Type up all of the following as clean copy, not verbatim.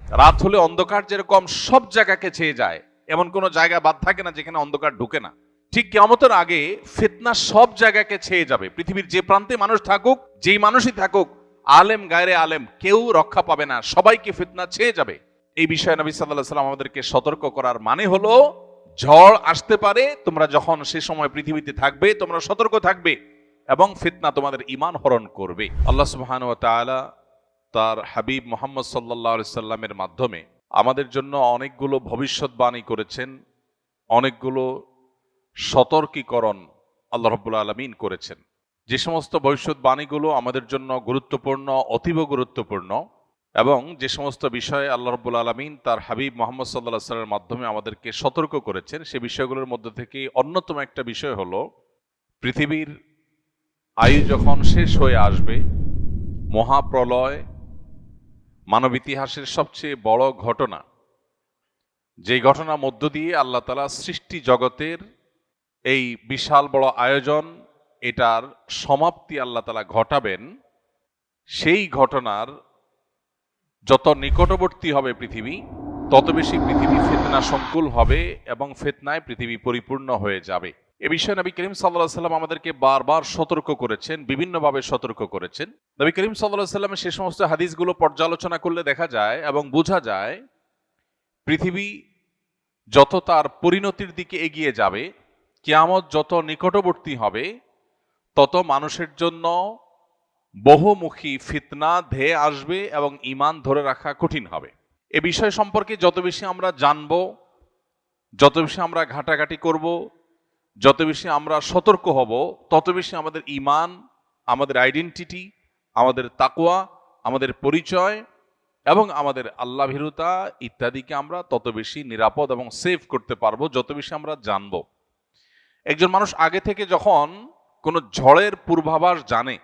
রাত হলে অন্ধকার যেরকম সব জায়গাকে ছেয়ে যায়, এমন কোনো জায়গা বাদ থাকে না যেখানে অন্ধকার ঢুকে না। ঠিক কিয়ামতের আগে ফিতনা সব জায়গাকে ছেয়ে যাবে। পৃথিবীর যে প্রান্তে মানুষ থাকুক, যেই মানুষই থাকুক, আলেম গায়রে আলেম, কেউ রক্ষা পাবে না, সবাইকে ফিতনা ছেয়ে যাবে। এই বিষয়ে নবী সাল্লাল্লাহু আলাইহি ওয়াসাল্লাম আমাদেরকে সতর্ক করার মানে হলো, ঝড় আসতে পারে, তোমরা যখন সে সময় পৃথিবীতে থাকবে তোমরা সতর্ক থাকবে, এবং ফিতনা তোমাদের ঈমান হরণ করবে। আল্লাহ সুবহানাহু ওয়া তাআলা তার হাবিব মুহাম্মদ সাল্লাল্লাহু আলাইহি সাল্লামের মাধ্যমে আমাদের জন্য অনেকগুলো ভবিষ্যৎবাণী করেছেন, অনেকগুলো সতর্কীকরণ আল্লাহ রাব্বুল আলামিন করেছেন। যে সমস্ত ভবিষ্যৎবাণীগুলো আমাদের জন্য গুরুত্বপূর্ণ, অতীব গুরুত্বপূর্ণ, এবং যে সমস্ত বিষয়ে আল্লাহ রাব্বুল আলামিন তার হাবিব মুহাম্মদ সাল্লাল্লাহু আলাইহি সাল্লামের মাধ্যমে আমাদেরকে সতর্ক করেছেন, সে বিষয়গুলোর মধ্যে থেকে অন্যতম একটা বিষয় হলো, পৃথিবীর আয়ু যখন শেষ হয়ে আসবে, মহাপ্রলয় মানব ইতিহাসের সবচেয়ে বড় ঘটনা, যেই ঘটনার মধ্য দিয়ে আল্লাহ তাআলা সৃষ্টি জগতের এই বিশাল বড় আয়োজন, এটার সমাপ্তি আল্লাহ তাআলা ঘটাবেন, সেই ঘটনার যত নিকটবর্তী হবে পৃথিবী, তত বেশি পৃথিবী ফিতনা সংকুল হবে এবং ফিতনায় পৃথিবী পরিপূর্ণ হয়ে যাবে। এ বিষয়ে নবী করিম সাল্লাল্লাহু আলাইহি সাল্লাম আমাদেরকে বারবার সতর্ক করেছেন, বিভিন্নভাবে সতর্ক করেছেন। নবী করিম সাল্লাল্লাহু আলাইহি সাল্লামের সে সমস্ত হাদিসগুলো পর্যালোচনা করলে দেখা যায় এবং বোঝা যায়, পৃথিবী যত তার পরিণতির দিকে এগিয়ে যাবে, কিয়ামত যত নিকটবর্তী হবে, তত মানুষের জন্য বহুমুখী ফিতনা ধেয়ে আসবে এবং ঈমান ধরে রাখা কঠিন হবে। এ বিষয় সম্পর্কে যত বেশি আমরা জানব, যত বেশি আমরা ঘাটাঘাটি করব, যত বেশি আমরা সতর্ক হব, তত বেশি আমাদের ঈমান, আমাদের আইডেন্টিটি, আমাদের তাকওয়া, আমাদের পরিচয় এবং আমাদের আল্লাহ ভীরুতা ইত্যাদিকে আমরা তত বেশি নিরাপদ এবং সেভ করতে পারবো, যত বেশি আমরা জানব। একজন মানুষ আগে থেকে যখন কোনো ঝড়ের পূর্বাভাস জানে,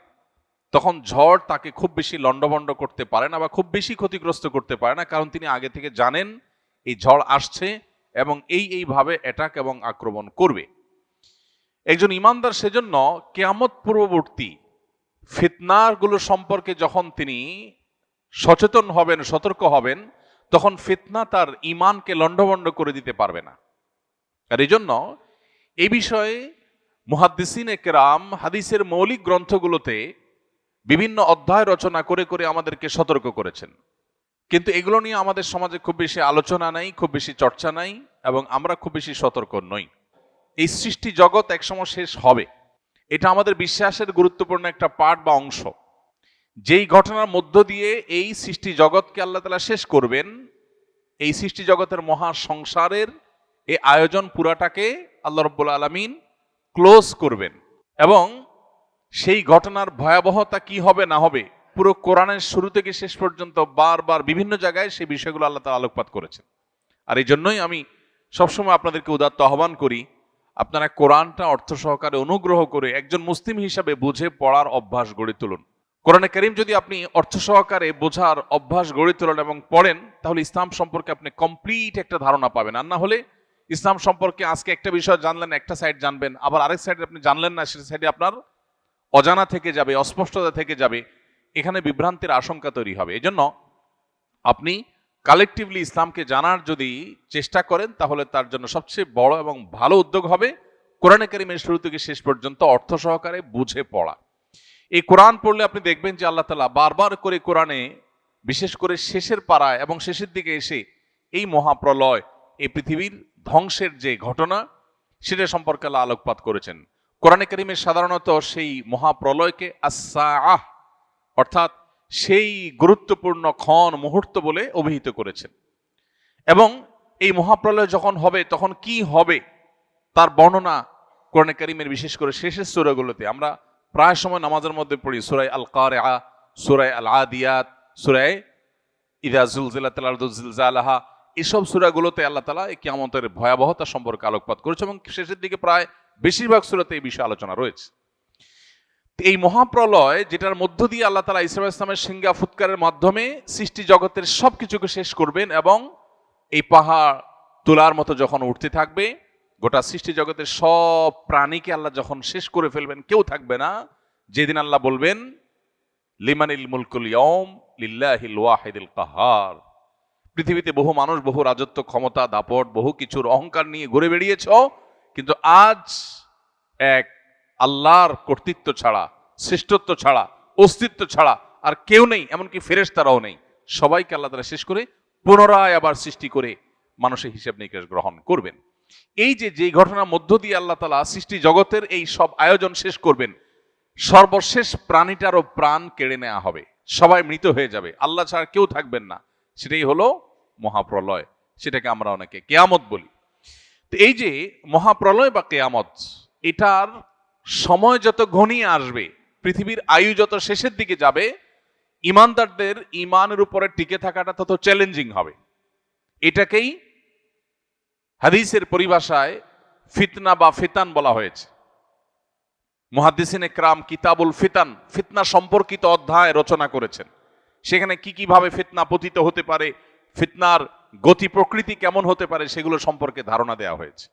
তখন ঝড় তাকে খুব বেশি লণ্ডভণ্ড করতে পারে না বা খুব বেশি ক্ষতিগ্রস্ত করতে পারে না, কারণ তিনি আগে থেকে জানেন এই ঝড় আসছে এবং এইভাবে অ্যাটাক এবং আক্রমণ করবে। একজন ইমানদার সেজন্য কিয়ামত পূর্ববর্তী ফিতনাগুলো সম্পর্কে যখন তিনি সচেতন হবেন, সতর্ক হবেন, তখন ফিতনা তার ঈমানকে লণ্ডভণ্ড করে দিতে পারবে না। আর এই জন্য এই বিষয়ে মুহাদ্দিসিনে কেরাম হাদিসের মৌলিক গ্রন্থগুলোতে বিভিন্ন অধ্যায় রচনা করে করে আমাদেরকে সতর্ক করেছেন, কিন্তু এগুলো নিয়ে আমাদের সমাজে খুব বেশি আলোচনা নাই, খুব বেশি চর্চা নাই, এবং আমরা খুব বেশি সতর্ক নই। এই সৃষ্টি জগৎ একসময় শেষ হবে, এটা আমাদের বিশ্বাসের গুরুত্বপূর্ণ একটা পার্ট বা অংশ। যেই ঘটনার মধ্য দিয়ে এই সৃষ্টি জগৎকে আল্লাহ তাআলা শেষ করবেন, এই সৃষ্টি জগতের মহা সংসারের এই আয়োজন পুরাটাকে আল্লাহ রাব্বুল আলামিন ক্লোজ করবেন, এবং সেই ঘটনার ভয়াবহতা কি হবে না হবে, পুরো কোরআনের শুরু থেকে শেষ পর্যন্ত বারবার বিভিন্ন জায়গায় সেই বিষয়গুলো আল্লাহ তাআলা আলোকপাত করেছেন। আর এই জন্যই আমি সবসময় আপনাদেরকে উদাত্ত আহ্বান করি, আপনারা কোরআনটা অর্থ সহকারে অনুগ্রহ করে একজন মুসলিম হিসাবে বুঝে পড়ার অভ্যাস গড়ে তুলুন। কোরআনে কারীম যদি আপনি অর্থ সহকারে বোঝার অভ্যাস গড়ে তোলেন এবং পড়েন, তাহলে ইসলাম সম্পর্কে আপনি কমপ্লিট একটা ধারণা পাবেন। আর না হলে ইসলাম সম্পর্কে আজকে একটা বিষয় জানলেন, একটা সাইড জানবেন, আবার আরেক সাইডে আপনি জানলেন না, সেটা সাইডে আপনার অজানা থেকে যাবে, অস্পষ্টতা থেকে যাবে, এখানে বিভ্রান্তির আশঙ্কা তৈরি হবে। এজন্য আপনি কালেকটিভলি ইসলামকে জানার যদি চেষ্টা করেন, তাহলে তার জন্য সবচেয়ে বড় এবং ভালো উদ্যোগ হবে কোরআনে কারীমের শুরু থেকে শেষ পর্যন্ত অর্থ সহকারে বুঝে পড়া। এই কোরআন পড়লে আপনি দেখবেন যে আল্লাহ তাআলা বারবার করে কোরআনে, বিশেষ করে শেষের পাড়ায় এবং শেষের দিকে এসে এই মহাপ্রলয়, এই পৃথিবীর ধ্বংসের যে ঘটনা, সেটা সম্পর্কে আল্লাহ আলোকপাত করেছেন। কোরআনে কারীমে সাধারণত সেই মহাপ্রলয়কে আস-সাআহ, অর্থাৎ সেই গুরুত্বপূর্ণ ক্ষণ, মুহূর্ত বলে অভিহিত করেছেন। এবং এই মহাপ্রলয় যখন হবে তখন কি হবে তার বর্ণনা কোরআনে কারীমের বিশেষ করে শেষের সূরাগুলোতে আমরা প্রায় সময় নামাজের মধ্যে পড়ি। সূরা আল কারিআ, সূরা আল আদিয়াত, সূরা ইযা যুলজিলাতিল আরদু জিলজালাহা, এসব সূরাগুলোতে আল্লাহ তাআলা এই কিয়ামতের ভয়াবহতা সম্পর্কে আলোকপাত করেছে, এবং শেষের দিকে প্রায় বেশিরভাগ সূরাতে এই বিষয়ে আলোচনা রয়েছে। এই মহাপ্রলয়, যেটার মধ্য দিয়ে আল্লাহ তাআলা ঈসা আলাইহিস সালামের সিংহা ফুৎকারের মাধ্যমে সৃষ্টি জগতের সবকিছুকে শেষ করবেন, এবং এই পাহাড় তুলার মতো যখন উঠতে থাকবে, গোটা সৃষ্টি জগতের সব প্রাণীকে আল্লাহ যখন শেষ করে ফেলবেন, কেউ থাকবে না, যেদিন আল্লাহ বলবেন লিমানিল মুলকুল ইয়াউম লিল্লাহিল ওয়াহিদিল কাহার, পৃথিবীতে বহু মানুষ বহু রাজত্ব, ক্ষমতা, দাপট, বহু কিছুর অহংকার নিয়ে ঘুরে বেরিয়েছ, কিন্তু আজ এক আল্লাহর কর্তৃত্ব ছাড়া, শ্রেষ্ঠত্ব ছাড়া, অস্তিত্ব ছাড়া আর কেউ নেই, এমনকি ফেরেশতারাও নেই। সবাইকে আল্লাহ তাআলা শেষ করে পুনরায় আবার সৃষ্টি করে মানুষের হিসাব নিকাশ গ্রহণ করবেন। এই যে ঘটনার মধ্য দিয়ে আল্লাহ তাআলা সৃষ্টি জগতের এই সব আয়োজন শেষ করবেন, সর্বশেষ প্রাণীটারও প্রাণ কেড়ে নেওয়া হবে, সবাই মৃত হয়ে যাবে, আল্লাহ ছাড়া কেউ থাকবেন না। সেটাই হলো মহাপ্রলয়, সেটাকে আমরা অনেকে কিয়ামত বলি। তো এই যে মহাপ্রলয় বা কিয়ামত, এটার সময় যত ঘনিয়ে আসবে, পৃথিবীর আয়ু যত শেষের দিকে যাবে, ইমানদারদের ইমানের উপরে টিকে থাকাটা তত চ্যালেঞ্জিং হবে। এটাকেই হাদিসের পরিভাষায় ফিতনা বা ফিতান বলা হয়েছে। মুহাদ্দিসিনে কেরাম কিতাবুল ফিতান, ফিতনা সম্পর্কিত অধ্যায় রচনা করেছেন। সেখানে কি ভাবে ফিতনা পতিত হতে পারে, ফিতনার গতি প্রকৃতি কেমন হতে পারে, সেগুলো সম্পর্কে ধারণা দেওয়া হয়েছে।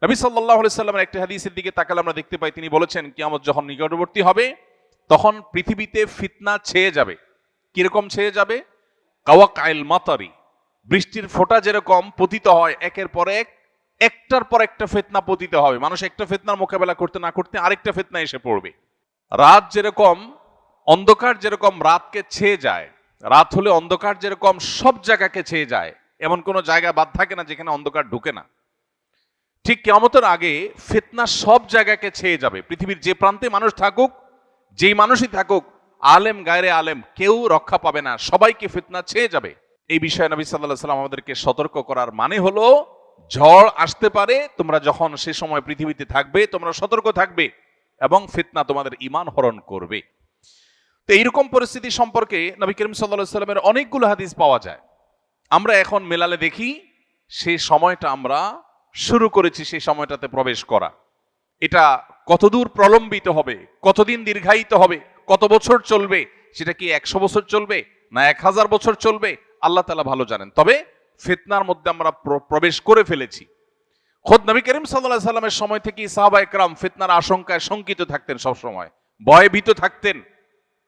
নবী সাল্লাল্লাহু আলাইহি সাল্লামের একটা হাদিসের দিকে তাকালে আমরা দেখতে পাই, তিনি বলেছেন কিয়ামত যখন নিকটবর্তী হবে তখন পৃথিবীতে ফিতনা ছেয়ে যাবে। কিরকম ছেয়ে যাবে? কাওয়াকাইল মাতারি, বৃষ্টির ফোঁটা যেরকম পতিত হয় একের পর এক, একটার পর একটা ফিতনা পতিত হবে। মানুষ একটা ফিতনার মোকাবেলা করতে না করতে আরেকটা ফিতনা এসে পড়বে। রাত যেরকম, অন্ধকার যেরকম রাতকে ছেয়ে যায়, রাত হলে অন্ধকার যেরকম সব জায়গাকে ছেয়ে যায়, এমন কোনো জায়গা বাদ থাকে না যেখানে অন্ধকার ঢুকে না। ঠিক কিয়ামতের আগে ফিতনা সব জায়গাকে ছেয়ে যাবে। পৃথিবীর যে প্রান্তে মানুষ থাকুক, যেই মানুষই থাকুক, আলেম গায়রে আলেম, কেউ রক্ষা পাবে না, সবাইকে ফিতনা ছেয়ে যাবে। এই বিষয়ে নবী সাল্লাল্লাহু আলাইহি ওয়াসাল্লাম আমাদেরকে সতর্ক করার মানে হলো, ঝড় আসতে পারে, তোমরা যখন সে সময় পৃথিবীতে থাকবে তোমরা সতর্ক থাকবে এবং ফিতনা তোমাদের ঈমান হরণ করবে। তো এইরকম পরিস্থিতি সম্পর্কে নবী করিম সাল্লাল্লাহু আলাইহি ওয়াসাল্লামের অনেকগুলো হাদিস পাওয়া যায়। আমরা এখন মেলালে দেখি সেই সময়টা আমরা শুরু করেছি, সেই সময়টাতে প্রবেশ করা। এটা কতদূর প্রলম্বিত হবে, কতদিন দীর্ঘায়িত হবে, কত বছর চলবে, সেটা কি 100 বছর চলবে না 1000 বছর চলবে, আল্লাহ তাআলা ভালো জানেন। তবে ফিতনার মধ্যে আমরা প্রবেশ করে ফেলেছি। খোদ নবী করিম সাল্লাল্লাহু আলাইহি ওয়াসাল্লামের সময় থেকে সাহাবায়ে কেরাম ফিতনার আশঙ্কায় শঙ্কিত থাকতেন, সব সময় ভয়ভীত থাকতেন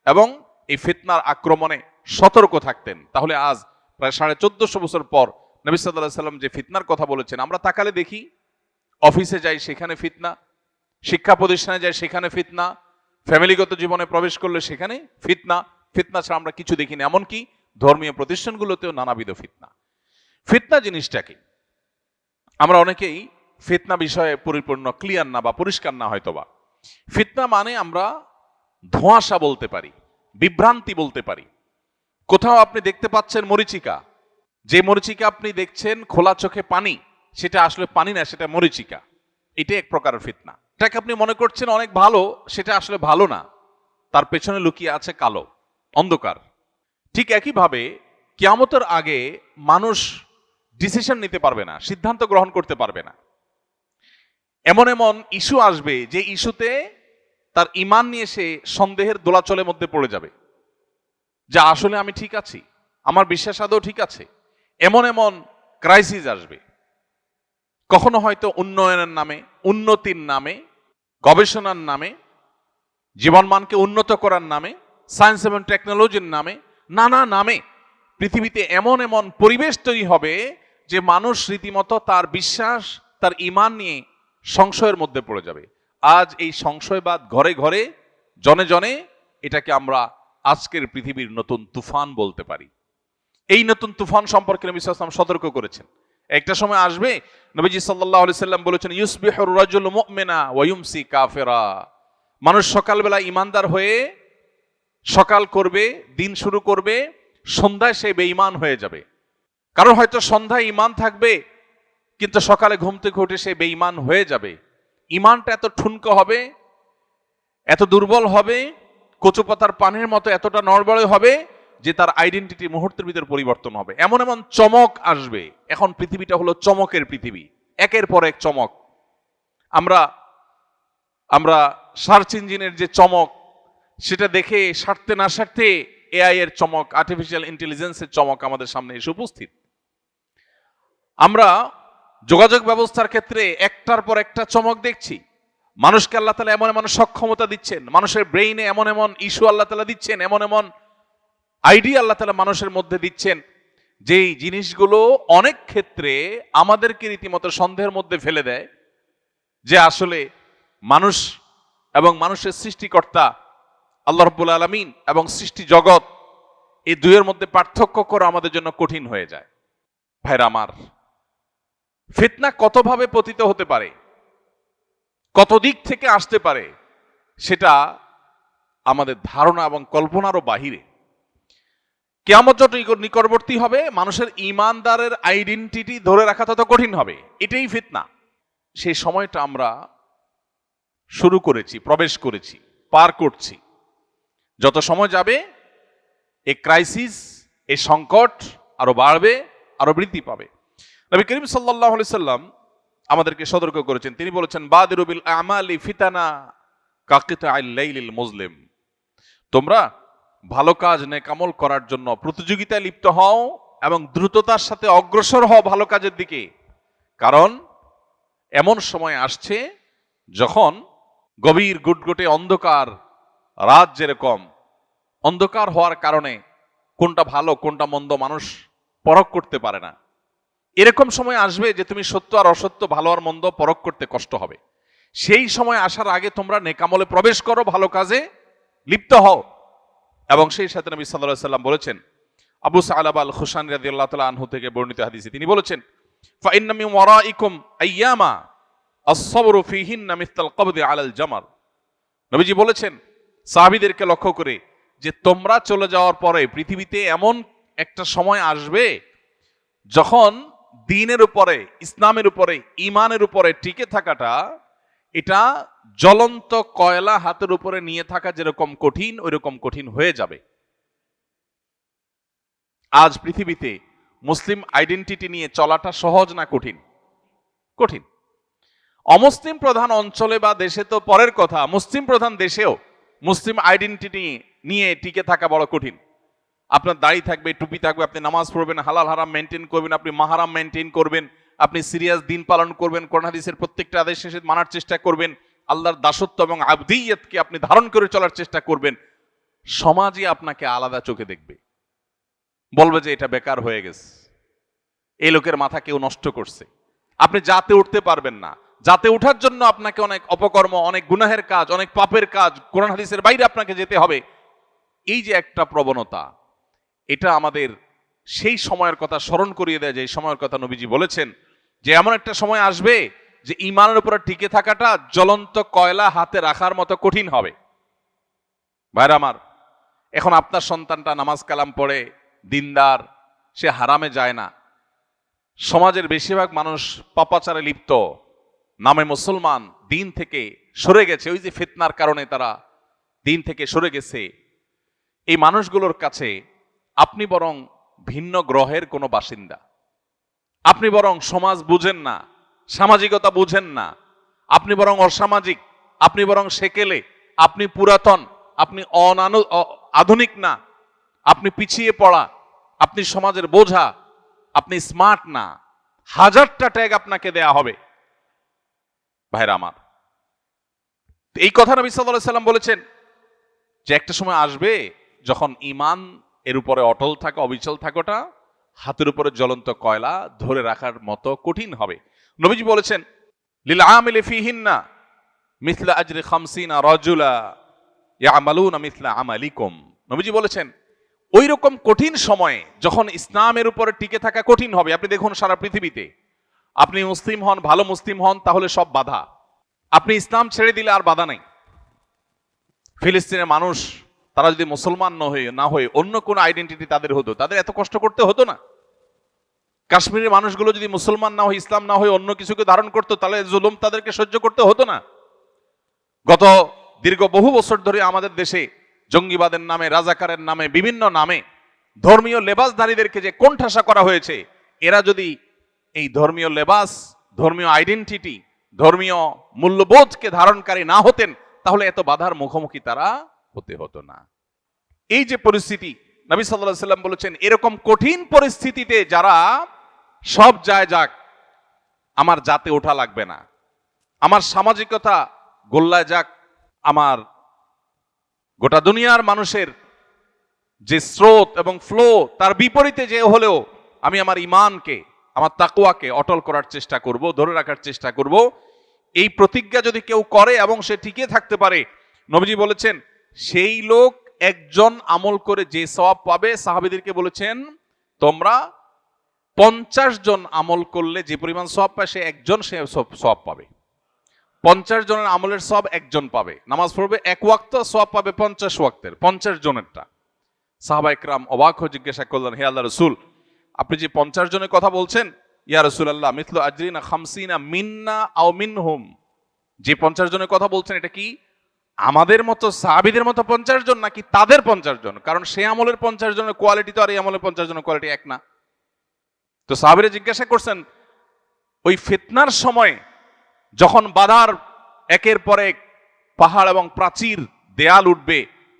এবং এই ফিতনার আক্রমণে সতর্ক থাকতেন। তাহলে আজ প্রায় 1450 বছর পর নবী সাল্লাল্লাহু আলাইহি ওয়াসাল্লাম যে ফিতনার কথা বলেছেন, আমরা তাকালে দেখি অফিসে যাই সেখানে ফিতনা, শিক্ষা প্রতিষ্ঠানে যাই সেখানে ফিতনা, ফ্যামিলিগত জীবনে প্রবেশ করলে সেখানে ফিতনা। ফিতনা ছাড়া আমরা কিছু দেখি না, এমনকি ধর্মীয় প্রতিষ্ঠানগুলোতেও নানাবিধ ফিতনা। ফিতনা জিনিসটা কি? আমরা অনেকেই ফিতনা বিষয়ে পরিপূর্ণ ক্লিয়ার না বা পরিষ্কার না হয়তোবা। ফিতনা মানে আমরা ধোঁয়াশা বলতে পারি, বিভ্রান্তি বলতে পারি। কোথাও আপনি দেখতে পাচ্ছেন মরিচিকা, যে মরিচিকা আপনি দেখছেন খোলা চোখে পানি, সেটা আসলে পানি না, সেটা মরিচিকা। এটা এক প্রকারের ফিতনা। এটাকে আপনি মনে করছেন অনেক ভালো, সেটা আসলে ভালো না, তার পেছনে লুকিয়ে আছে কালো অন্ধকার। ঠিক একইভাবে কিয়ামতের আগে মানুষ ডিসিশন নিতে পারবে না, সিদ্ধান্ত গ্রহণ করতে পারবে না। এমন এমন ইস্যু আসবে যে ইস্যুতে তার ঈমান নিয়ে সে সন্দেহের দোলাচলের মধ্যে পড়ে যাবে, যা আসলে আমি ঠিক আছি, আমার বিশ্বাস আদৌ ঠিক আছে। এমন এমন ক্রাইসিস আসবে, কখনো হয়তো উন্নয়নের নামে, উন্নতির নামে, গবেষণার নামে, জীবনমানকে উন্নত করার নামে, সায়েন্স এবং টেকনোলজির নামে, নানা নামে পৃথিবীতে এমন এমন পরিবেশ তৈরি হবে যে মানুষ রীতিমতো তার বিশ্বাস, তার ঈমান নিয়ে সংশয়ের মধ্যে পড়ে যাবে। আজ এই সংশয়বাদ ঘরে ঘরে, জনে জনে, এটাকে আমরা আজকের পৃথিবীর নতুন তুফান বলতে পারি। এই নতুন তুফান সম্পর্কে নবী সাল্লাল্লাহু আলাইহি ওয়াসাল্লাম সতর্ক করেছেন। একটা সময় আসবে, নবীজি সাল্লাল্লাহু আলাইহি সাল্লাম বলেছেন, ইউসবিহুর রাজুলু মুমিনা ওয়া ইউমসি কাফিরা। মানুষ সকালবেলা ঈমানদার হয়ে সকাল করবে, দিন শুরু করবে, সন্ধ্যায় সে বেঈমান হয়ে যাবে। কারণ হয়তো সন্ধ্যায় ঈমান থাকবে কিন্তু সকালে ঘুম থেকে উঠে সে বেঈমান হয়ে যাবে। ঈমানটা এত ঠুনকো হবে, এত দুর্বল হবে, কচু পাতার পানির মতো এতটা নড়বড়ে হবে যে তার আইডেন্টিটি মুহূর্তের ভিতর পরিবর্তন হবে। এমন এমন চমক আসবে। এখন পৃথিবীটা হলো চমকের পৃথিবী, একের পর এক চমক। আমরা সার্চ ইঞ্জিনের যে চমক, সেটা দেখে সারতে না সারতে এআই এর চমক, আর্টিফিশিয়াল ইন্টেলিজেন্সের চমক আমাদের সামনে এসে উপস্থিত। আমরা যোগাযোগ ব্যবস্থার ক্ষেত্রে একটার পর একটা চমক দেখছি। মানুষকে আল্লাহ তাআলা এমন এমন সক্ষমতা দিচ্ছেন, মানুষের ব্রেইনে এমন এমন ইস্যু আল্লাহ তাআলা দিচ্ছেন, এমন এমন আইডিয়া আল্লাহ তাআলা মানুষের মধ্যে দিচ্ছেন, যেই জিনিসগুলো অনেক ক্ষেত্রে আমাদেরকে রীতিমতো সন্দেহের মধ্যে ফেলে দেয় যে আসলে মানুষ এবং মানুষের সৃষ্টিকর্তা আল্লাহ রাব্বুল আলামিন এবং সৃষ্টি জগৎ, এই দুইয়ের মধ্যে পার্থক্য করা আমাদের জন্য কঠিন হয়ে যায়। ভাইরা আমার, ফিতনা কতভাবে পতিত হতে পারে, কত দিক থেকে আসতে পারে, সেটা আমাদের ধারণা এবং কল্পনারও বাহিরে। কিয়ামত যত নিকটবর্তী হবে, মানুষের ঈমানদারের আইডেন্টিটি ধরে রাখা তত কঠিন হবে। এটাই ফিতনা। সেই সময়টা আমরা শুরু করেছি, প্রবেশ করেছি, পার করছি। যত সময় যাবে এই ক্রাইসিস, এই সংকট আরো বাড়বে, আরো বৃদ্ধি পাবে। নবী করিম সাল্লাল্লাহু আলাইহি সাল্লাম আমাদেরকে সতর্ক করেছেন। তিনি বলেছেন, বাদিরু বিল আমালি ফিতানা কাকিতাইল লাইলিল মুজলিম। তোমরা ভালো কাজ নেকামল করার জন্য প্রতিযোগিতায় লিপ্ত হও এবং দ্রুততার সাথে অগ্রসর হও ভালো কাজের দিকে। কারণ এমন সময় আসছে যখন গভীর গুটগুটে অন্ধকার রাত যেরকম অন্ধকার হওয়ার কারণে কোনটা ভালো কোনটা মন্দ মানুষ পরখ করতে পারে না, এরকম সময় আসবে যে তুমি সত্য আর অসত্য, ভালো আর মন্দ পরখ করতে কষ্ট হবে। সেই সময় আসার আগে তোমরা নেকামলে প্রবেশ করো, ভালো কাজে লিপ্ত হও। এবং সেই সাথে নবী সাল্লাল্লাহু আলাইহি সাল্লাম বলেছেন, আবু সা'লাবা আল খুশানি রাদিয়াল্লাহু তাআলা আনহু থেকে বর্ণিত হাদিসে তিনি বলেছেন, ফা ইন্না মিন ওয়ারাইকুম আইয়ামা আস-সাবরু ফীহিন্না মিসলাল কবদি আলাল জামার। নবীজি বলেছেন সাহাবীদেরকে লক্ষ্য করে যে তোমরা চলে যাওয়ার পরে পৃথিবীতে এমন একটা সময় আসবে যখন দ্বীনের উপরে, ইসলামের উপরে, ঈমানের উপরে টিকে থাকাটা এটা জ্বলন্ত কয়লা হাতের উপরে নিয়ে থাকা যেরকম কঠিন, ওইরকম কঠিন হয়ে যাবে। আজ পৃথিবীতে মুসলিম আইডেন্টিটি নিয়ে চলাটা সহজ না কঠিন? কঠিন। অমুসলিম প্রধান অঞ্চলে বা দেশে তো পরের কথা, মুসলিম প্রধান দেশেও মুসলিম আইডেন্টিটি নিয়ে টিকে থাকা বড় কঠিন। আপনার দাড়ি থাকবে, টুপি থাকবে, আপনি নামাজ পড়বেন, হালাল হারাম মেনটেন করবেন, আপনি মাহারাম মেনটেন করবেন, আপনি সিরিয়াস দিন পালন করবেন, কোরআন হাদিসের প্রত্যেকটা আদেশ শেষে মানার চেষ্টা করবেন, আল্লাহর দাসত্ব এবং আবদিয়তকে আপনি ধারণ করে চলার চেষ্টা করবেন। সমাজই আপনাকে আলাদা চোখে দেখবে, বলবে যে এটা বেকার হয়ে গেছে, এই লোকের মাথা কেউ নষ্ট করছে। আপনি জাতে উঠতে পারবেন না। জাতে ওঠার জন্য আপনাকে অনেক অপকর্ম, অনেক গুনাহের কাজ, অনেক পাপের কাজ, কোরআন হাদিসের বাইরে আপনাকে যেতে হবে। এই যে একটা প্রবণতা, এটা আমাদের সেই সময়ের কথা স্মরণ করিয়ে দেয় যে এই সময়ের কথা নবীজি বলেছেন যে এমন একটা সময় আসবে যে ঈমানের উপরে টিকে থাকাটা জ্বলন্ত কয়লা হাতে রাখার মতো কঠিন হবে। ভাইরা আমার, এখন আপনার সন্তানটা নামাজ কালাম পড়ে, দিনদার, সে হারামে যায় না। সমাজের বেশিরভাগ মানুষ পাপাচারে লিপ্ত, নামে মুসলমান, দিন থেকে সরে গেছে। ওই যে ফিতনার কারণে তারা দিন থেকে সরে গেছে। এই মানুষগুলোর কাছে আপনি বরং ভিন্ন গ্রহের কোনো বাসিন্দা। আপনি বরং সমাজ বুঝেন না, সামাজিকতা বুঝেন না, আপনি বরং অসামাজিক, আপনি বরং সেকেলে, আপনি পুরাতন, আপনি আধুনিক না, আপনি পিছিয়ে পড়া, আপনি সমাজের বোঝা, আপনি স্মার্ট না। হাজারটা ট্যাগ আপনাকে দেয়া হবে। ভাইরা আমার, এই কথা নবী সাল্লাল্লাহু আলাইহি সাল্লাম বলেছেন যে একটা সময় আসবে যখন ঈমান এর উপরে অটল থাকা, অবিচল থাকাটা হাতের উপরে জ্বলন্ত কয়লা ধরে রাখার মতো কঠিন হবে। নবীজি বলেছেন, লিল আমিলি ফিহিন্না মিসলা আজরি 50 রাজুলা ইয়ামালুনা মিসলা আমালিকুম। নবীজি বলেছেন ওই রকম কঠিন সময়ে যখন ইসলামের উপরে টিকে থাকা কঠিন হবে। আপনি দেখুন সারা পৃথিবীতে, আপনি মুসলিম হন, ভালো মুসলিম হন, তাহলে সব বাধা। আপনি ইসলাম ছেড়ে দিলে আর বাধা নেই। ফিলিস্তিনের মানুষ তারা যদি মুসলমান না হয়ে অন্য কোন আইডেন্টিটি তাদের হতো, তাদের এত কষ্ট করতে হতো না। কাশ্মীরের মানুষগুলো যদি মুসলমান না হয়ে, ইসলাম না হয়ে অন্য কিছুকে ধারণ করতো, তাহলে জুলুম তাদেরকে সহ্য করতে হতো না। গত দীর্ঘ বহু বছর ধরে আমাদের দেশে জঙ্গিবাদের নামে, রাজাকারের নামে, বিভিন্ন নামে ধর্মীয় লেবাসধারীদেরকে যে কোণঠাসা করা হয়েছে, এরা যদি এই ধর্মীয় লেবাস, ধর্মীয় আইডেন্টিটি, ধর্মীয় মূল্যবোধকে ধারণকারী না হতেন, তাহলে এত বাধার মুখোমুখি তারা হতে হতো না। এই যে পরিস্থিতি, নবী সাল্লাল্লাহু আলাইহি সাল্লাম বলেছেন এরকম কঠিন পরিস্থিতিতে যারা সব যায় যাক, আমার জাতে ওঠা লাগবে না, আমার সামাজিকতা গোল্লায় যাক, আমার গোটা দুনিয়ার মানুষের যে স্রোত এবং ফ্লো তার বিপরীতে যে হলেও আমি আমার ঈমানকে, আমার তাকওয়াকে অটল করার চেষ্টা করব, ধরে রাখার চেষ্টা করব। এই প্রতিজ্ঞা যদি কেউ করে এবং সে টিকে থাকতে পারে, নবীজি বলেছেন সেই লোক একজন আমল করে যে সওয়াব পাবে, সাহাবীদেরকে বলেছেন তোমরা 50 জন আমল করলে যে পরিমাণ সওয়াব পায়, সে একজন সে সওয়াব পাবে। 50 জনের আমলের সওয়াব একজন পাবে। নামাজ পড়বে এক ওয়াক্ত, সওয়াব পাবে 50 ওয়াক্তের, 50 জনেরটা। সাহাবা একরাম অবাক হয়ে জিজ্ঞাসা করলেন, হে আল্লাহ রাসূল, আপনি যে 50 জনের কথা বলছেন, ইয়া রাসূলুল্লাহ মিথলু আজরিনা খামসিনা মিন্না আও মিনহুম, যে 50 জনের কথা বলছেন এটা কি আমাদের মতো সাহাবীদের মতো 50 জন নাকি তাদের 50 জন? কারণ সে আমলের 50 জনের কোয়ালিটি তো আর এই আমলের 50 জনের কোয়ালিটি এক না। তো সাহাবীরা জিজ্ঞাসা করছেন, ওই ফিতনার সময় যখন বাধার একের পর এক পাহাড় এবং প্রাচীর দেয়াল উঠবে,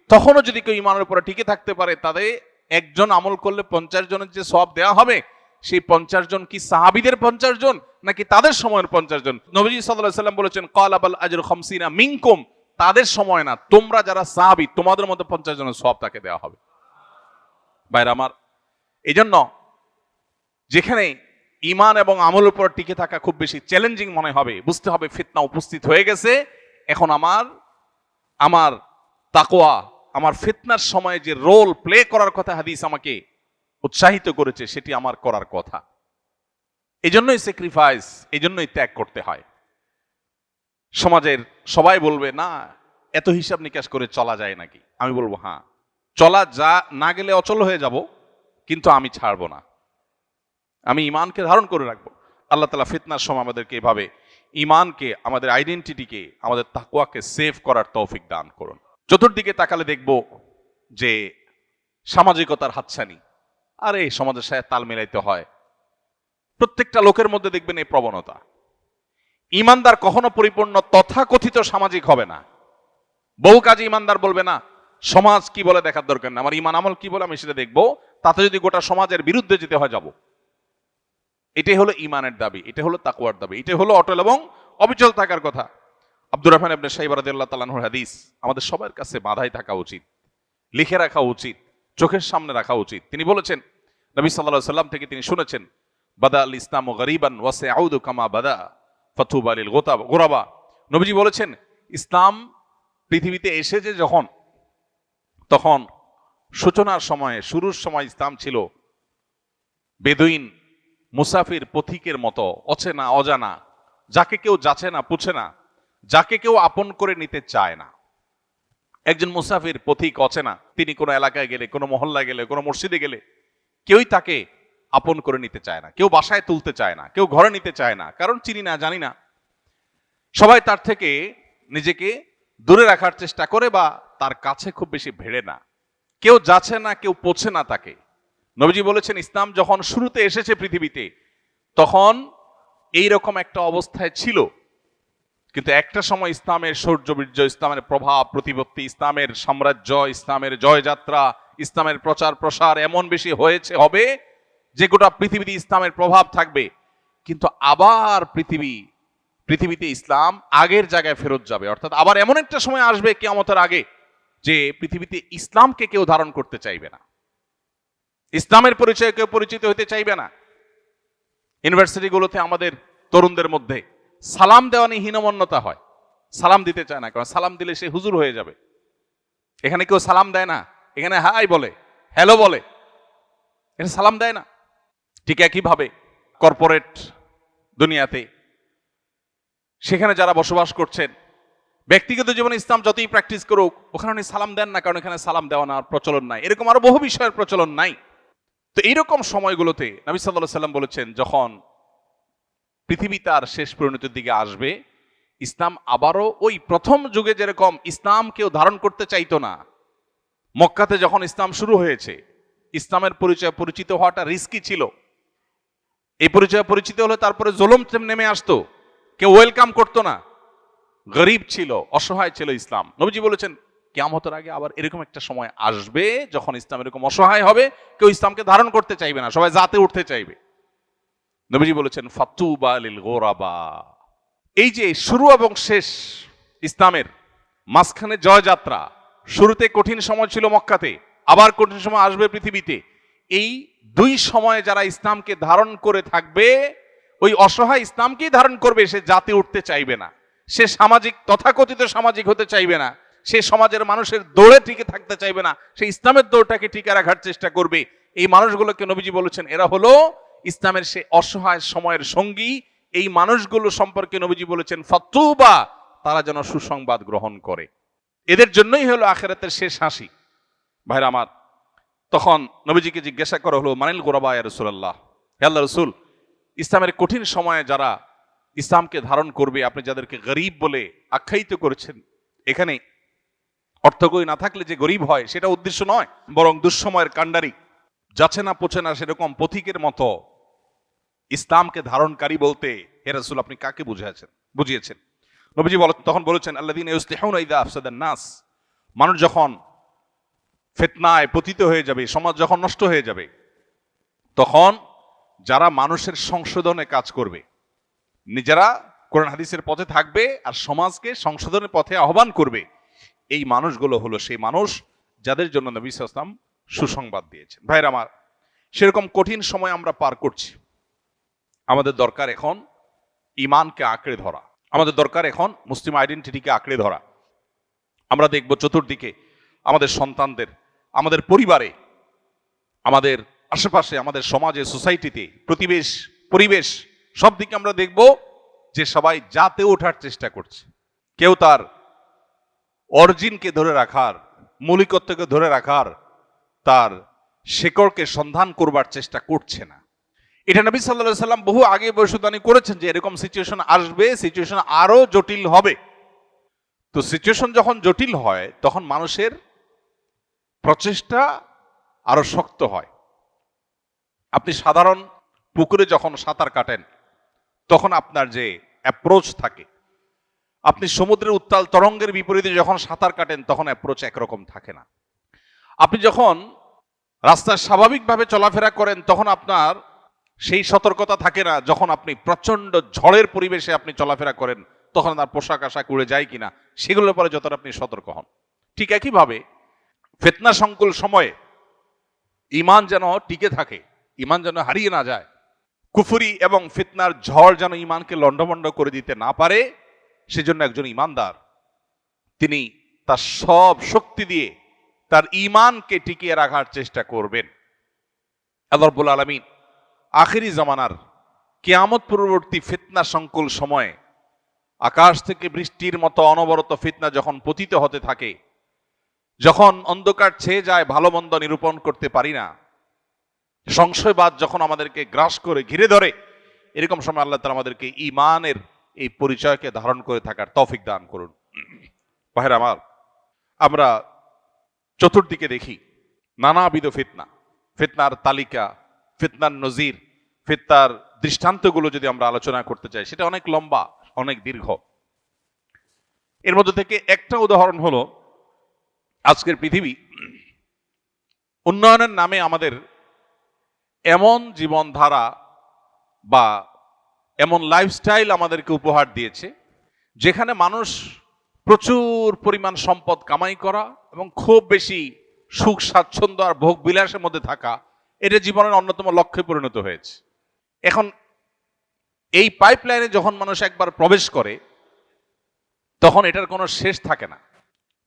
তখনও যদি কেউ ঈমানের উপরে টিকে থাকতে পারে, তাদের একজন আমল করলে 50 জনের যে সওয়াব দেওয়া হবে, সেই 50 জন কি সাহাবীদের 50 জন নাকি তাদের সময়ের 50 জন? নবীজি সাল্লাল্লাহু আলাইহি ওয়াসাল্লাম বলেছেন, ক্বালা বাল আজরু খামসিনা মিনকুম, তাদের সময় না, তোমরা যারা সাহাবী তোমাদের মধ্যে 50 জনের সওয়াব তাকে দেওয়া হবে। ভাইরা আমার, এইজন্য যেখানে ঈমান এবং আমলের উপর টিকে থাকা খুব বেশি চ্যালেঞ্জিং মনে হবে, বুঝতে হবে ফিতনা উপস্থিত হয়ে গেছে। এখন আমার তাকওয়া, আমার ফিতনার সময় যে রোল প্লে করার কথা হাদিস আমাকে উৎসাহিত করেছে, সেটি আমার করার কথা। এজন্যই স্যাক্রিফাইস, এজন্যই ত্যাগ করতে হয়। সমাজের সবাই বলবে না এত হিসাব নিকাশ করে চলা যায় নাকি? আমি বলবো হ্যাঁ, চলা যা না গেলে অচল হয়ে যাব, কিন্তু আমি ছাড়বো না, আমি ঈমানকে ধারণ করে রাখবো। আল্লাহ তাআলা ফিতনার সময় আমাদেরকে এভাবে ঈমানকে, আমাদের আইডেন্টিটিকে, আমাদের তাকওয়াকে সেভ করার তৌফিক দান করুন। চতুর্দিকে তাকালে দেখব যে সামাজিকতার হাতছানি, আরে সমাজের সাথে তাল মিলাইতে হয়, প্রত্যেকটা লোকের মধ্যে দেখবেন এই প্রবণতা। ঈমানদার কখনো পরিপূর্ণ তথাকথিত সামাজিক হবে না। বহু কাজে ঈমানদার বলবে না সমাজ কি বলে দেখার দরকার না, আমার ঈমান আমল কি বলে আমি সেটা দেখবো, তাতে যদি গোটা সমাজের বিরুদ্ধে যেতে হয় যাব। এটাই হলো ঈমানের দাবি, এটা হলো তাকওয়ার দাবি, এটা হলো অটল এবং অবিচল থাকার কথা। আব্দুর রহমান ইবনে শাইবা রাদিয়াল্লাহু তাআলা আনহুর হাদিস আমাদের সবার কাছে বাঁধাই থাকা উচিত, লিখে রাখা উচিত, চোখের সামনে রাখা উচিত। তিনি বলেছেন, নবী সাল্লাল্লাহু আলাইহি সাল্লাম থেকে তিনি শুনেছেন, বাদা আল ইসলামু গরিবান ওয়া সায়াউদু কামা বাদা ফাতুবা লিল গুরাবা। নবীজি বলেছেন, ইসলাম পৃথিবীতে এসেছে যখন, তখন সূচনার সময়ে, শুরুর সময় ইসলাম ছিল বেদুইন, মুসাফির, পথিকের মতো, অচেনা অজানা, যাকে কেউ যাচে না পুছে না, যাকে কেউ আপন করে নিতে চায় না। একজন মুসাফির, পথিক, অচেনা, তিনি কোনো এলাকায় গেলে, কোনো মহল্লায় গেলে, কোনো মসজিদে গেলে কেউই তাকে আপন করে নিতে চায় না, কেউ বাসায় তুলতে চায় না, কেউ ঘরে নিতে চায় না, কারণ চিনি না, জানি না। সবাই তার থেকে নিজেকে দূরে রাখার চেষ্টা করে বা তার কাছে খুব বেশি ভেড়ে না, কেউ যাচ্ছে না, কেউ পোছে না তাকে। নবীজি বলেছেন, ইসলাম যখন শুরুতে এসেছে পৃথিবীতে, তখন এইরকম একটা অবস্থায় ছিল, কিন্তু একটা সময় ইসলামের শৌর্যবীর্য, ইসলামের প্রভাব প্রতিপত্তি, ইসলামের সাম্রাজ্য, ইসলামের জয়যাত্রা, ইসলামের প্রচার প্রসার এমন বেশি হবে যে গোটা পৃথিবীতে ইসলামের প্রভাব থাকবে। কিন্তু আবার পৃথিবীতে ইসলাম আগের জায়গায় ফেরত যাবে, অর্থাৎ আবার এমন একটা সময় আসবে কিয়ামতের আগে যে পৃথিবীতে ইসলামকে কেউ ধারণ করতে চাইবে না, ইসলামের পরিচয়ে কেউ পরিচিত হতে চাইবে না। ইউনিভার্সিটিগুলোতে আমাদের তরুণদের মধ্যে সালাম দেওয়া নিয়ে হীনমন্যতা হয়, সালাম দিতে চায় না, কারণ সালাম দিলে সে হুজুর হয়ে যাবে। এখানে কেউ সালাম দেয় না, এখানে হাই বলে, হ্যালো বলে, এখানে সালাম দেয় না। ঠিক একইভাবে কর্পোরেট দুনিয়াতে, সেখানে যারা বসবাস করছেন, ব্যক্তিগত জীবনে ইসলাম যতই প্র্যাকটিস করুক, ওখানে উনি সালাম দেন না, কারণ এখানে সালাম দেওয়া না প্রচলন নাই। এরকম আরো বহু বিষয়ের প্রচলন নাই। তো এইরকম সময়গুলোতে নবী সাল্লাল্লাহু আলাইহি সাল্লাম বলেছেন, যখন পৃথিবী তার শেষ পরিণতির দিকে আসবে, ইসলাম আবারও ওই প্রথম যুগে যেরকম ইসলাম কেউ ধারণ করতে চাইতো না, মক্কাতে যখন ইসলাম শুরু হয়েছে, ইসলামের পরিচয় পরিচিত হওয়াটা রিস্কি ছিল। এই পরিচয় পরিচিত হলে তারপরে জুলুম নেমে আসতো, কেউ ওয়েলকাম করতো না, গরিব ছিল, অসহায় ছিল ইসলাম। নবীজি বলেছেন, কিয়ামতের আগে আবার এরকম একটা সময় আসবে যখন ইসলাম এরকম অসহায় হবে, কেউ ইসলামকে ধারণ করতে চাইবে না, সবাই জাতে উঠতে চাইবে। নবীজি বলেছেন, ফাতুবা লিল গুরাবা। এই যে শুরু এবং শেষ ইসলামের, মাঝখানে জয়যাত্রা, শুরুতে কঠিন সময় ছিল মক্কাতে, আবার কঠিন সময় আসবে পৃথিবীতে, এই দুই সময়ে যারা ইসলামকে ধারণ করে থাকবে, ওই অসহায় ইসলামকেই ধারণ করবে, সে জাতি উঠতে চাইবে না, সে সামাজিক তথাকথিত সামাজিক হতে চাইবে না, সে সমাজের মানুষের দৌড়ে টিকে থাকতে চাইবে না, সে ইসলামের দৌড়টাকে টিকে রাখার চেষ্টা করবে। এই মানুষগুলোকে নবীজি বলেছেন এরা হলো ইসলামের সে অসহায় সময়ের সঙ্গী। এই মানুষগুলো সম্পর্কে নবীজি বলেছেন ফাতুবা, তারা যেন সুসংবাদ গ্রহণ করে, এদের জন্যই হলো আখিরাতের শেষ হাসি। ভাইরা আমার, তখন নবীজিকে জিজ্ঞাসা করা হলো মানিল গোরাবা ইয়া রাসূলুল্লাহ, হে আল্লাহর রাসূল, ইসলামের কঠিন সময়ে যারা ইসলামকে ধারণ করবে, আপনি যাদেরকে গরীব বলে আখ্যায়িত করেছেন, এখানে অর্থকরী না থাকলে যে গরীব হয় সেটা উদ্দেশ্য নয়, বরং দুঃসময়ের কাণ্ডারি, যাচ্ছে না পোছে না সেরকম পথিকের মতো ইসলামকে ধারণকারী বলতে হে রাসূল আপনি কাকে বুঝিয়েছেন? নবীজি তখন বলেছেন আল্লাযীনা ইউসলিহুনা ইযা আফসাদান নাস, মানুষ যখন ফিতনায় পতিত হয়ে যাবে, সমাজ যখন নষ্ট হয়ে যাবে, তখন যারা মানুষের সংশোধনে কাজ করবে, নিজেরা কোরআন হাদিসের পথে থাকবে আর সমাজকে সংশোধনের পথে আহ্বান করবে, এই মানুষগুলো হলো সেই মানুষ যাদের জন্য নবী সাল্লাল্লাহু আলাইহি ওয়াসাল্লাম সুসংবাদ দিয়েছেন। ভাইরা আমার, সেরকম কঠিন সময় আমরা পার করছি। আমাদের দরকার এখন ঈমানকে আঁকড়ে ধরা, আমাদের দরকার এখন মুসলিম আইডেন্টিটিকে আঁকড়ে ধরা। আমরা দেখব চতুর্দিকে আমাদের সন্তানদের, আমাদের পরিবারে, আমাদের আশেপাশে, আমাদের সমাজে, সোসাইটিতে, পরিবেশ সব দিকে আমরা দেখব যে সবাই জাতে ওঠার চেষ্টা করছে। কেউ তার অরিজিনকে ধরে রাখার, মৌলিকত্বকে ধরে রাখার, তার শেকড়কে সন্ধান করবার চেষ্টা করছে না। এটা নবী সাল্লাল্লাহু আলাইহি সাল্লাম বহু আগে ভবিষ্যদ্বাণী করেছেন যে এরকম সিচুয়েশন আসবে, সিচুয়েশন আরো জটিল হবে। তো সিচুয়েশন যখন জটিল হয় তখন মানুষের প্রচেষ্টা আরো শক্ত হয়। আপনি সাধারণ পুকুরে যখন সাঁতার কাটেন তখন আপনার যে অ্যাপ্রোচ থাকে, আপনি সমুদ্রের উত্তাল তরঙ্গের বিপরীতে যখন সাঁতার কাটেন তখন অ্যাপ্রোচ একরকম থাকে না। আপনি যখন রাস্তায় স্বাভাবিকভাবে চলাফেরা করেন তখন আপনার সেই সতর্কতা থাকে না। যখন আপনি প্রচন্ড ঝড়ের পরিবেশে আপনি চলাফেরা করেন তখন আপনার পোশাক আশাক উড়ে যায় কিনা সেগুলোর পরে যতটা আপনি সতর্ক হন। ঠিক একইভাবে ফিতনা সংকুল সময়ে ঈমান যেন টিকে থাকে, ঈমান যেন হারিয়ে না যায়, কুফরি এবং ফিতনার ঝড় যেন ঈমানকে লণ্ডভণ্ড করে দিতে না পারে, সেজন্য একজন ঈমানদার তিনি তার সব শক্তি দিয়ে তার ঈমানকে টিকিয়ে রাখার চেষ্টা করবেন। আল্লাহ রাব্বুল আলামিন আখিরি জামানার কিয়ামত পূর্ববর্তী ফিতনা সংকুল সময়ে আকাশ থেকে বৃষ্টির মতো অনবরত ফিতনা যখন পতিত হতে থাকে, যখন অন্ধকার ছেয়ে যায়, ভালো মন্দ নিরূপণ করতে পারি না, সংশয়বাদ যখন আমাদেরকে গ্রাস করে ঘিরে ধরে, এরকম সময় আল্লাহ তাআলা আমাদেরকে ঈমানের এই পরিচয়কে ধারণ করে থাকার তৌফিক দান করুন। ভাইরা আমার, আমরা চতুর্দিকে দেখি নানাবিধ ফিতনা, ফিতনার তালিকা, ফিতনার নজির, ফিতনার দৃষ্টান্তগুলো যদি আমরা আলোচনা করতে চাই সেটা অনেক লম্বা, অনেক দীর্ঘ। এর মধ্যে থেকে একটা উদাহরণ হলো আজকের পৃথিবী উন্নয়নের নামে আমাদের এমন জীবনধারা বা এমন লাইফস্টাইল আমাদেরকে উপহার দিয়েছে যেখানে মানুষ প্রচুর পরিমাণ সম্পদ কামাই করা এবং খুব বেশি সুখ স্বাচ্ছন্দ্য আর ভোগ বিলাসের মধ্যে থাকা, এটা জীবনের অন্যতম লক্ষ্যে পরিণত হয়েছে। এখন এই পাইপলাইনে যখন মানুষ একবার প্রবেশ করে তখন এটার কোনো শেষ থাকে না।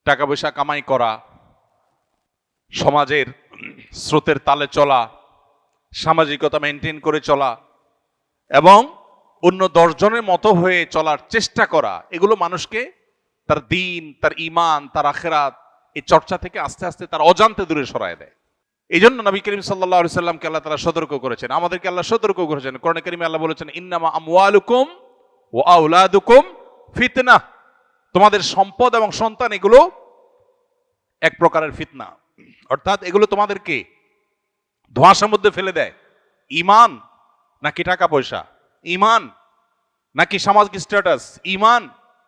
টাকা পয়সা কামাই করা, সমাজের স্রোতের তালে চলা, সামাজিকতা মেনটেন করে চলা এবং অন্য 10 জনের মতো হয়ে চলার চেষ্টা করা, এগুলো মানুষকে তার দ্বীন, তার ঈমান, তার আখিরাত এই চর্চা থেকে আস্তে আস্তে তার অজান্তে দূরে সরায় দেয়। এই জন্য নবী করিম সাল্লাল্লাহু আলাইহি সাল্লামকে আল্লাহ তাআলা সতর্ক করেছেন, আমাদেরকে আল্লাহ সতর্ক করেছেন। কোরআনে কারিমে আল্লাহ বলেছেন ইন্নামা আমওয়ালুকুম ওয়া আওলাদুকুম ফিতনা, তোমাদের সম্পদ এবং সন্তান এগুলো এক প্রকারের ফিতনা, অর্থাৎ এগুলো তোমাদেরকে ধোঁয়াশার মধ্যে ফেলে দেয়। ঈমান নাকি টাকা পয়সা, ঈমান নাকি সামাজিক স্ট্যাটাস, ঈমান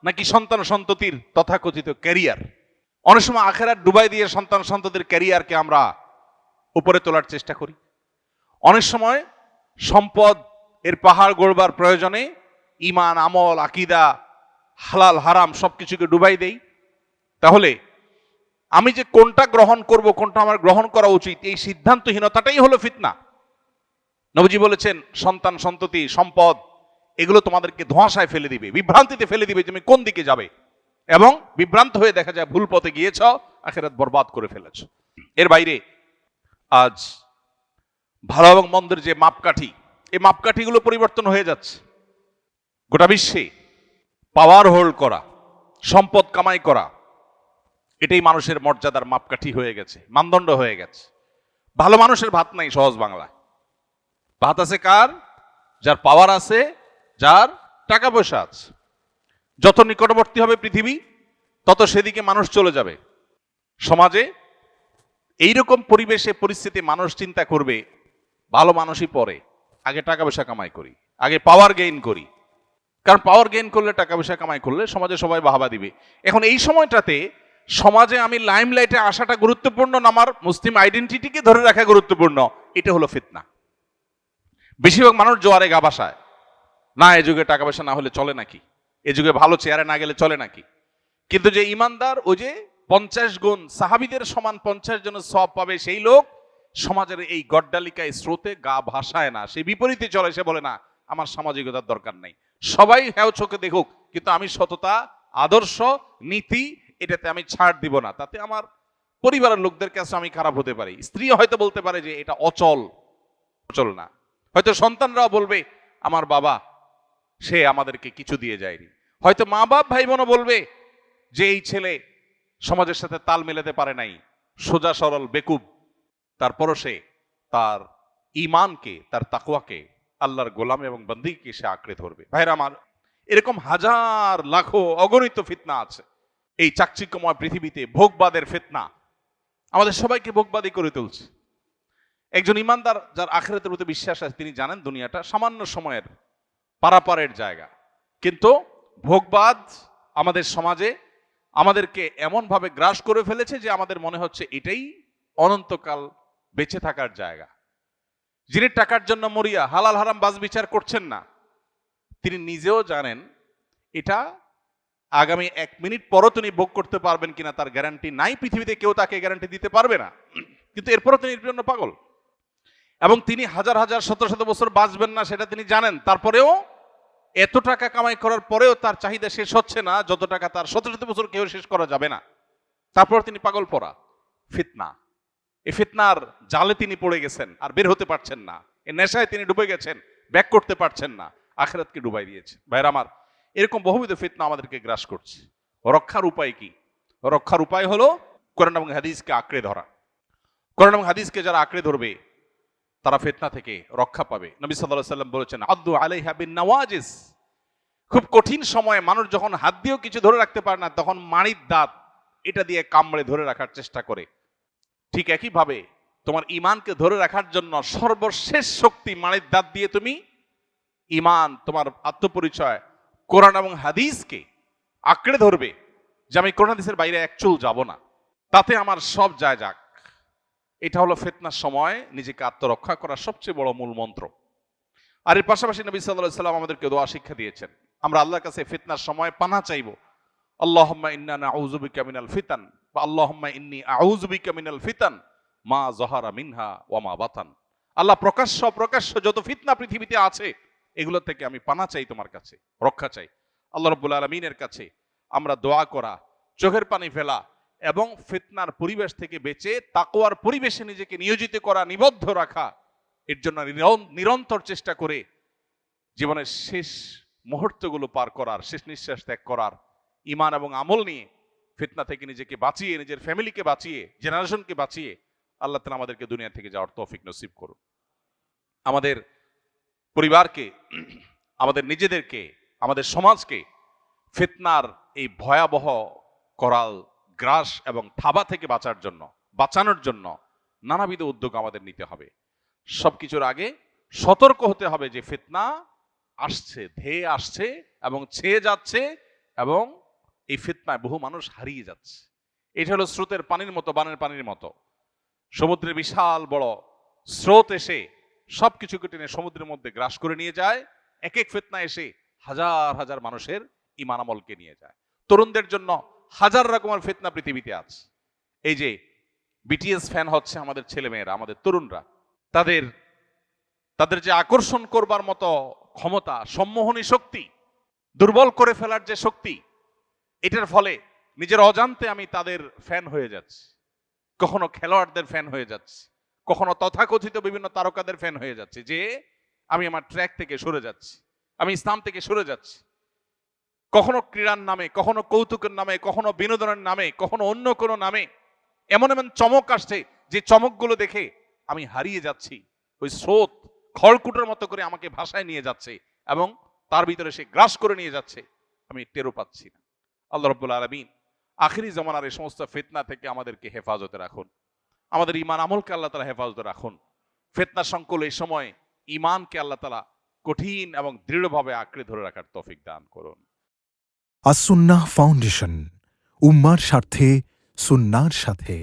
নাকি সন্তান সন্ততির তথাকথিত ক্যারিয়ার। অনেক সময় আখিরাত ডুবাই দিয়ে সন্তান সন্ততির ক্যারিয়ারকে আমরা উপরে তোলার চেষ্টা করি। অনেক সময় সম্পদ এর পাহাড় গড়বার প্রয়োজনে ঈমান, আমল, আকীদা, হালাল হারাম সবকিছুকে ডুবাই দেই। তাহলে আমি যে কোনটা গ্রহণ করব, কোনটা আমার গ্রহণ করা উচিত, এই সিদ্ধান্তহীনতাটাই হলো ফিতনা। নবীজি বলেছেন, সন্তান সন্ততি সম্পদ এগুলো তোমাদেরকে ধোঁয়াশায় ফেলে দিবে, বিভ্রান্তিতে ফেলে দিবে, তুমি কোন দিকে যাবে, এবং বিভ্রান্ত হয়ে দেখা যায় ভুল পথে গিয়েছ, আখিরাত বরবাদ করে ফেলেছ। এর বাইরে আজ ভালো এবং মন্দের যে মাপকাঠি, এই মাপকাঠিগুলো পরিবর্তন হয়ে যাচ্ছে। গোটা বিশ্বে পাওয়ার হোল্ড করা, সম্পদ কামাই করা, এটাই মানুষের মর্যাদার মাপকাঠি হয়ে গেছে, মানদণ্ড হয়ে গেছে। ভালো মানুষের ভাত নাই, সহজ বাংলায়। ভাত আছে কার? যার পাওয়ার আছে, যার টাকা পয়সা আছে। যত নিকটবর্তী হবে পৃথিবী, তত সেদিকে মানুষ চলে যাবে। সমাজে এইরকম পরিবেশে পরিস্থিতি মানুষ চিন্তা করবে, ভালো মানুষই পরে, আগে টাকা পয়সা কামাই করি, আগে পাওয়ার গেইন করি। কারণ পাওয়ার গেইন করলে, টাকা পয়সা কামাই করলে সমাজে সবাই বাহাবা দিবে। এখন এই সময়টাতে সমাজে আমি লাইমলাইটে আসাটা গুরুত্বপূর্ণ না আমার মুসলিম আইডেন্টিটিকে ধরে রাখা গুরুত্বপূর্ণ, এটা হলো ফিতনা। বেশিরভাগ মানুষ জোয়ারে গা ভাসায়, না এ যুগে টাকা পয়সা না হলে চলে নাকি, এ যুগে ভালো চেয়ারে না গেলে চলে নাকি। কিন্তু যে ইমানদার, ওই যে 50 গুণ সাহাবীদের সমান 50 জনের সওয়াব পাবে, সেই লোক সমাজের এই গড্ডালিকায় স্রোতে গা ভাসায় না, সে বিপরীতে চলে। সে বলে না, আমার সামাজিকতার দরকার নাই, সবাই হ্যাঁ চোখে দেখুক, কিন্তু আমি সততা, আদর্শ, নীতি এটাতে আমি ছাড় দিব না, তাতে আমার পরিবারের লোকদের কাছে আমি খারাপ হতে পারি। স্ত্রী হয়তো বলতে পারে যে এটা অচল, অচল না। হয়তো সন্তানরাও বলবে, আমার বাবা সে আমাদেরকে কিছু দিয়ে যায়নি। হয়তো মা বাপ ভাই বোনও বলবে যে এই ছেলে সমাজের সাথে তাল মেলাতে পারে নাই, সোজা সরল বেকুব, তারপরও সে তার ঈমানকে, তার তাকওয়াকে, আল্লাহর গোলাম এবং বন্দীকে সে আঁকড়ে ধরবে। ভাইরা আমার, এরকম হাজার লাখো অগণিত ফিতনা আছে এই চাকচিক্যময় পৃথিবীতে। ভোগবাদের ফিতনা আমাদের সবাইকে ভোগবাদী করে তুলছে। একজন ইমানদার যার আখিরাতের প্রতি বিশ্বাস আছে, তিনি জানেন দুনিয়াটা সামান্য সময়ের পারাপারের জায়গা। কিন্তু ভোগবাদ আমাদের সমাজে আমাদেরকে এমন ভাবে গ্রাস করে ফেলেছে যে আমাদের মনে হচ্ছে এটাই অনন্তকাল বেঁচে থাকার জায়গা। যিনি টাকার জন্য মরিয়া হালাল হারাম বাজ বিচার করছেন না, তিনি নিজেও জানেন এটা আগামী 1 মিনিট পরও তিনি ভোগ করতে পারবেন কিনা তার গ্যারান্টি নাই, পৃথিবীতে কেউ তাকে গ্যারান্টি দিতে পারবে না। কিন্তু এরপরও তিনি এর জন্য পাগল, এবং তিনি হাজার হাজার শত শত বছর বাঁচবেন না সেটা তিনি জানেন। তারপরেও এত টাকা কামাই করার পরেও তার চাহিদা শেষ হচ্ছে না, যত টাকা তার শত শত বছর কেউ শেষ করা যাবে না। তারপর তিনি পাগল পড়া ফিতনা, এই ফিতনার জালে তিনি পড়ে গেছেন, আর বের হতে পারছেন না। এই নেশায় তিনি ডুবে গেছেন, ব্যাক করতে পারছেন না, আখিরাতকে ডুবাই দিয়েছে। ভাইরা আমার, এরকম বহুবিধ ফিতনা আমাদেরকে গ্রাস করছে। রক্ষার উপায় কি? রক্ষার উপায় হলো কোরআন এবং হাদিসকে আঁকড়ে ধরা। কোরআন এবং হাদিসকে যারা আঁকড়ে ধরবে তারা ফিতনা থেকে রক্ষা পাবে। নবী সাল্লাল্লাহু আলাইহি ওয়াসাল্লাম বলেছেন, আদ্দু আলাইহা বিন নওয়াজিস। খুব কঠিন সময়ে মানুষ যখন হাত দিয়েও কিছু ধরে রাখতে পারে না, তখন মাড়ির দাঁত এটা দিয়ে কামড়ে ধরে রাখার চেষ্টা করে। ঠিক একই ভাবে তোমার ঈমানকে ধরে রাখার জন্য সর্বশেষ শক্তি মাড়ির দাঁত দিয়ে তুমি ঈমান, তোমার আত্মপরিচয়, কোরআন এবং হাদিসকে আঁকড়ে ধরবে যে আমি কোরআন হাদিসের বাইরে এক চুল যাব না, তাতে আমার সব যায় যাক। এটা হলো ফিতনার সময় নিজেকে আত্মরক্ষা করার সবচেয়ে বড় মূল মন্ত্র। আর এর পাশাপাশি নবী সাল্লাল্লাহু আলাইহি ওয়াসাল্লাম আমাদেরকে দোয়া শিক্ষা দিয়েছেন, আমরা আল্লাহর কাছে ফিতনার সময় পানাহ চাইবো। আল্লাহুম্মা ইন্না নাউযু বিকা মিনাল ফিতান বা আল্লাহুম্মা ইন্নী আউযু বিকা মিনাল ফিতান মা যাহারা মিনহা ওয়া মা বাতান। আল্লাহ, প্রকাশ্য যত ফিতনা পৃথিবীতে আছে এগুলো থেকে আমি পানাহ চাই, তোমার কাছে রক্ষা চাই। আল্লাহ রাব্বুল আলামিনের কাছে আমরা দোয়া করা, চোখের পানি ফেলা এবং ফিতনার পরিবেশ থেকে বেঁচে তাকওয়ার পরিবেশে নিজেকে নিয়োজিত করা, নিবদ্ধ রাখা, এর জন্য নিরন্তর চেষ্টা করে জীবনের শেষ মুহূর্তগুলো পার করার, শেষ নিঃশ্বাস ত্যাগ করার, ঈমান এবং আমল নিয়ে ফিতনা থেকে নিজেকে বাঁচিয়ে, নিজের ফ্যামিলিকে বাঁচিয়ে, জেনারেশনকে বাঁচিয়ে আল্লাহ তাআলা আমাদেরকে দুনিয়া থেকে যাওয়ার তৌফিক নসিব করুন। আমাদের পরিবারকে, আমাদের নিজেদেরকে, আমাদের সমাজকে ফিতনার এই ভয়াবহ করাল গ্রাস এবং থাবা থেকে বাঁচানোর জন্য নানাবিধ উদ্যোগ আমাদের নিতে হবে। সবকিছুর আগে সতর্ক হতে হবে যে ফিতনা আসছে, ধেয়ে আসছে এবং ছেয়ে যাচ্ছে, এবং এই ফিতনায় বহু মানুষ হারিয়ে যাচ্ছে। এটা হলো স্রোতের পানির মতো, বানের পানির মতো। সমুদ্রের বিশাল বড় স্রোত এসে সবকিছুকে টেনে সমুদ্রের মধ্যে গ্রাস করে নিয়ে যায়। এক এক ফিতনা এসে হাজার হাজার মানুষের ঈমান আমলকে নিয়ে যায়। তরুণদের জন্য হাজার রকমের ফিতনা পৃথিবীতে আছে। এই যে বিটিএস ফ্যান হচ্ছে আমাদের ছেলেমেয়েরা, আমাদের তরুণরা, তাদের যে আকর্ষণ করবার মতো ক্ষমতা, সম্মোহনী শক্তি, দুর্বল করে ফেলার যে শক্তি, এটার ফলে নিজের অজান্তে আমি তাদের ফ্যান হয়ে যাচ্ছি। কখনো খেলোয়াড়দের ফ্যান হয়ে যাচ্ছি, কখনো তথাকথিত বিভিন্ন তারকাদের ফ্যান হয়ে যাচ্ছি, যে আমি আমার ট্র্যাক থেকে সরে যাচ্ছি, আমি ইসলাম থেকে সরে যাচ্ছি। কখনো ক্রীড়ার নামে, কখনো কৌতুকের নামে, কখনো বিনোদনের নামে, কখনো অন্য কোনো নামে এমন এমন চমক আসছে যে চমকগুলো দেখে আমি হারিয়ে যাচ্ছি। ওই স্রোত খড়কুটোর মতো করে আমাকে ভাষায় নিয়ে যাচ্ছে এবং তার ভিতরে সে গ্রাস করে নিয়ে যাচ্ছে, আমি টেরও পাচ্ছি না। আল্লাহ রাব্বুল আলামিন আখিরি জামানার এই সমস্ত ফিতনা থেকে আমাদেরকে হেফাজতে রাখুন, আমাদের ঈমান আমলকে আল্লাহ তাআলা হেফাজতে রাখুন। ফিতনা সংকুল এই সময় ঈমানকে আল্লাহ তাআলা কঠিন এবং দৃঢ়ভাবে আঁকড়ে ধরে রাখার তৌফিক দান করুন। আসুন্নাহ ফাউন্ডেশন, উম্মার স্বার্থে সুন্নাহর সাথে।